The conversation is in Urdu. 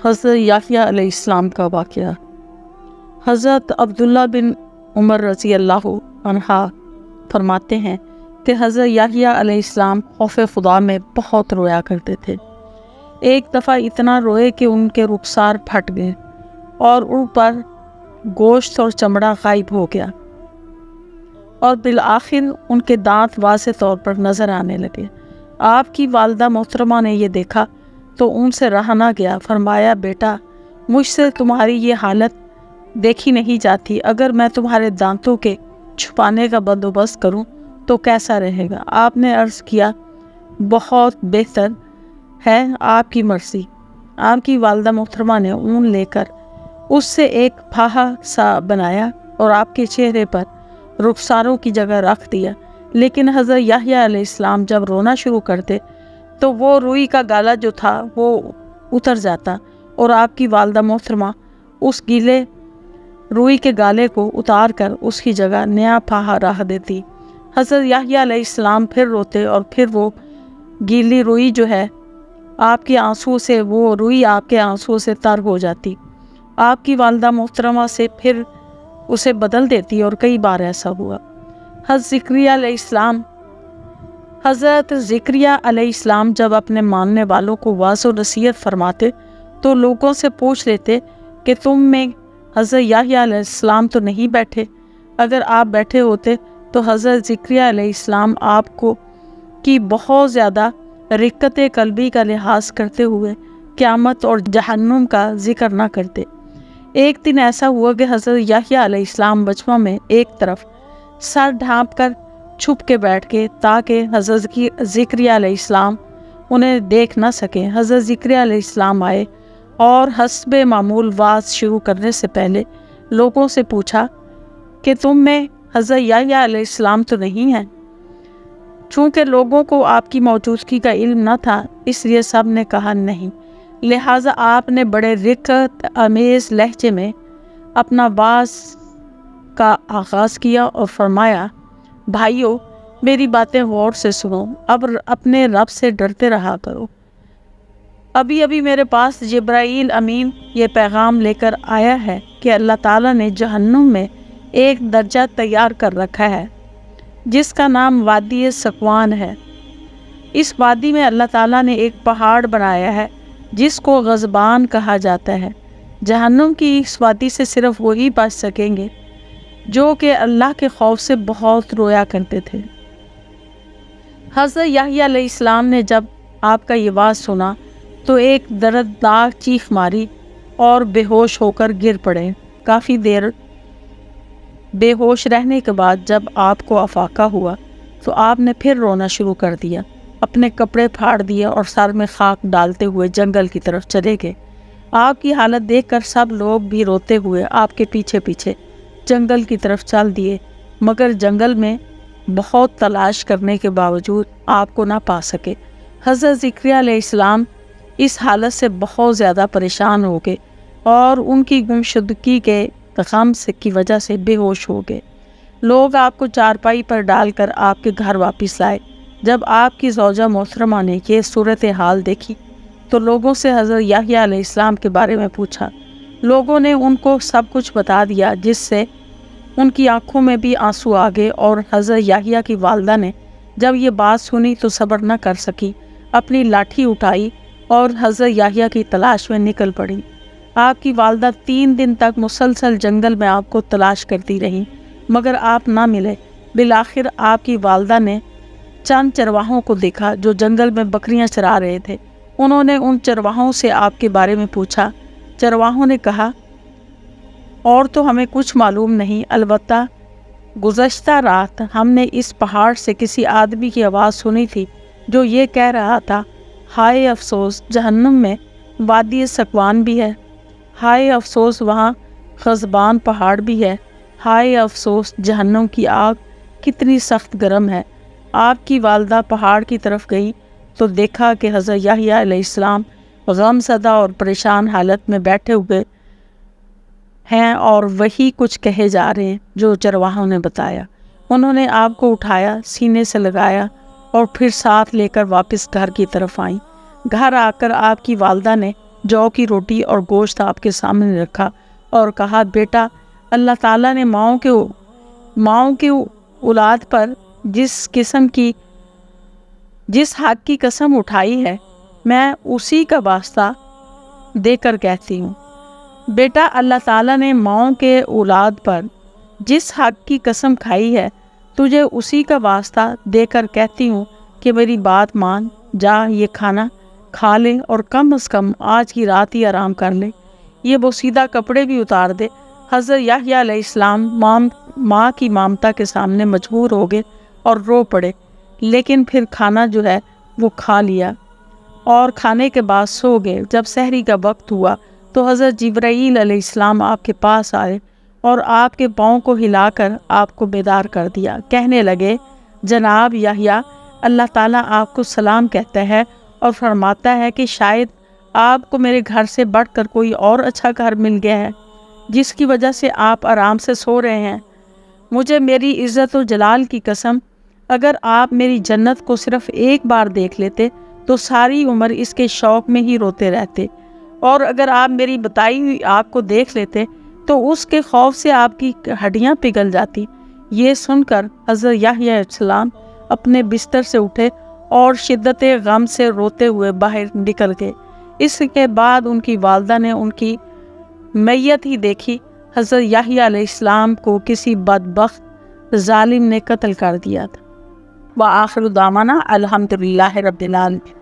حضرت یحییٰ علیہ السلام کا واقعہ۔ حضرت عبداللہ بن عمر رضی اللہ عنہ فرماتے ہیں کہ حضرت یحییٰ علیہ السلام خوف خدا میں بہت رویا کرتے تھے۔ ایک دفعہ اتنا روئے کہ ان کے رخسار پھٹ گئے اور ان پر گوشت اور چمڑا غائب ہو گیا، اور بالآخر ان کے دانت واضح طور پر نظر آنے لگے۔ آپ کی والدہ محترمہ نے یہ دیکھا تو ان سے رہا نہ گیا۔ فرمایا، بیٹا، مجھ سے تمہاری یہ حالت دیکھی نہیں جاتی، اگر میں تمہارے دانتوں کے چھپانے کا بندوبست کروں تو کیسا رہے گا؟ آپ نے عرض کیا، بہت بہتر ہے، آپ کی مرضی۔ آپ کی والدہ محترمہ نے اون لے کر اس سے ایک پھاہا سا بنایا اور آپ کے چہرے پر رخساروں کی جگہ رکھ دیا۔ لیکن حضرت یحییٰ علیہ السلام جب رونا شروع کرتے تو وہ روئی کا گالا جو تھا وہ اتر جاتا اور آپ کی والدہ محترمہ اس گیلے روئی کے گالے کو اتار کر اس کی جگہ نیا پھاہا رکھ دیتی۔ حضرت یحییٰ علیہ السلام پھر روتے اور پھر وہ گیلی روئی جو ہے آپ کے آنسو سے تر ہو جاتی۔ آپ کی والدہ محترمہ سے پھر اسے بدل دیتی اور کئی بار ایسا ہوا۔ حضرت زکریا علیہ السلام جب اپنے ماننے والوں کو واعظ و نصیحت فرماتے تو لوگوں سے پوچھ لیتے کہ تم میں حضرت یحییٰ علیہ السلام تو نہیں بیٹھے؟ اگر آپ بیٹھے ہوتے تو حضرت زکریا علیہ السلام آپ کو کی بہت زیادہ رقت قلبی کا لحاظ کرتے ہوئے قیامت اور جہنم کا ذکر نہ کرتے۔ ایک دن ایسا ہوا کہ حضرت یحییٰ علیہ السلام مجمع میں ایک طرف سر ڈھانپ کر چھپ کے بیٹھ گئے تاکہ حضرت زکریا علیہ السلام انہیں دیکھ نہ سکیں۔ حضرت زکریا علیہ السلام آئے اور حسب معمول واعظ شروع کرنے سے پہلے لوگوں سے پوچھا کہ تم میں حضرت یحییٰ علیہ السلام تو نہیں ہیں؟ چونکہ لوگوں کو آپ کی موجودگی کا علم نہ تھا، اس لیے سب نے کہا نہیں۔ لہٰذا آپ نے بڑے رقت آمیز لہجے میں اپنا واعظ کا آغاز کیا اور فرمایا، بھائیو، میری باتیں غور سے سنو، اب اپنے رب سے ڈرتے رہا کرو۔ ابھی میرے پاس جبرائیل امین یہ پیغام لے کر آیا ہے کہ اللہ تعالیٰ نے جہنم میں ایک درجہ تیار کر رکھا ہے جس کا نام وادی سکوان ہے۔ اس وادی میں اللہ تعالیٰ نے ایک پہاڑ بنایا ہے جس کو غضبان کہا جاتا ہے۔ جہنم کی اس وادی سے صرف وہی بچ سکیں گے جو کہ اللہ کے خوف سے بہت رویا کرتے تھے۔ حضرت یحییٰ علیہ السلام نے جب آپ کا یہ واعظ سنا تو ایک دردناک چیخ ماری اور بے ہوش ہو کر گر پڑے۔ کافی دیر بے ہوش رہنے کے بعد جب آپ کو افاقہ ہوا تو آپ نے پھر رونا شروع کر دیا، اپنے کپڑے پھاڑ دیے اور سر میں خاک ڈالتے ہوئے جنگل کی طرف چلے گئے۔ آپ کی حالت دیکھ کر سب لوگ بھی روتے ہوئے آپ کے پیچھے پیچھے جنگل کی طرف چل دیے، مگر جنگل میں بہت تلاش کرنے کے باوجود آپ کو نہ پا سکے۔ حضرت زکریا علیہ السلام اس حالت سے بہت زیادہ پریشان ہو گئے اور ان کی گمشدگی کے غم کی وجہ سے بے ہوش ہو گئے۔ لوگ آپ کو چارپائی پر ڈال کر آپ کے گھر واپس لائے۔ جب آپ کی زوجہ محترمہ نے یہ صورتحال دیکھی تو لوگوں سے حضرت یحییٰ علیہ السلام کے بارے میں پوچھا۔ لوگوں نے ان کو سب کچھ بتا دیا، جس سے ان کی آنکھوں میں بھی آنسو آ گئے، اور حضرت یحییٰ کی والدہ نے جب یہ بات سنی تو صبر نہ کر سکی، اپنی لاٹھی اٹھائی اور حضرت یحییٰ کی تلاش میں نکل پڑی۔ آپ کی والدہ 3 دن تک مسلسل جنگل میں آپ کو تلاش کرتی رہیں، مگر آپ نہ ملے۔ بالآخر آپ کی والدہ نے چند چرواہوں کو دیکھا جو جنگل میں بکریاں چرا رہے تھے۔ انہوں نے ان چرواہوں سے آپ کے بارے میں پوچھا۔ چرواہوں نے کہا، اور تو ہمیں کچھ معلوم نہیں، البتہ گزشتہ رات ہم نے اس پہاڑ سے کسی آدمی کی آواز سنی تھی جو یہ کہہ رہا تھا، ہائے افسوس، جہنم میں وادی سکوان بھی ہے، ہائے افسوس، وہاں غضبان پہاڑ بھی ہے، ہائے افسوس، جہنم کی آگ کتنی سخت گرم ہے۔ آپ کی والدہ پہاڑ کی طرف گئی تو دیکھا کہ حضرت یحییٰ علیہ السلام غم زدہ اور پریشان حالت میں بیٹھے ہوئے ہیں اور وہی کچھ کہے جا رہے ہیں جو چرواہوں نے بتایا۔ انہوں نے آپ کو اٹھایا، سینے سے لگایا اور پھر ساتھ لے کر واپس گھر کی طرف آئیں۔ گھر آ کر آپ کی والدہ نے جو کی روٹی اور گوشت آپ کے سامنے رکھا اور کہا بیٹا اللہ تعالیٰ نے ماؤں کی اولاد پر جس حق کی قسم اٹھائی ہے میں اسی کا واسطہ دے کر کہتی ہوں۔ بیٹا اللہ تعالیٰ نے ماؤں کے اولاد پر جس حق کی قسم کھائی ہے تجھے اسی کا واسطہ دے کر کہتی ہوں کہ میری بات مان، جا یہ کھانا کھا لے اور کم از کم آج کی رات ہی آرام کر لے۔ یہ بوسیدہ کپڑے بھی اتار دے۔ حضرت یحییٰ علیہ السلام ماں کی مامتا کے سامنے مجبور ہو گئے اور رو پڑے، لیکن پھر کھانا جو ہے وہ کھا لیا اور کھانے کے بعد سو گئے۔ جب سحری کا وقت ہوا تو حضرت جبرائیل علیہ السلام آپ کے پاس آئے اور آپ کے پاؤں کو ہلا کر آپ کو بیدار کر دیا۔ کہنے لگے جناب یحییٰ، اللہ تعالیٰ آپ کو سلام کہتا ہے اور فرماتا ہے کہ شاید آپ کو میرے گھر سے بڑھ کر کوئی اور اچھا گھر مل گیا ہے جس کی وجہ سے آپ آرام سے سو رہے ہیں۔ مجھے میری عزت و جلال کی قسم، اگر آپ میری جنت کو صرف ایک بار دیکھ لیتے تو ساری عمر اس کے شوق میں ہی روتے رہتے، اور اگر آپ میری بتائی ہوئی آگ کو دیکھ لیتے تو اس کے خوف سے آپ کی ہڈیاں پگھل جاتی۔ یہ سن کر حضرت یحییٰ علیہ السلام اپنے بستر سے اٹھے اور شدت غم سے روتے ہوئے باہر نکل گئے۔ اس کے بعد ان کی والدہ نے ان کی میت ہی دیکھی، حضرت یحییٰ علیہ السلام کو کسی بدبخت ظالم نے قتل کر دیا تھا۔ وآخر دعوانا الحمدللہ رب العالمین۔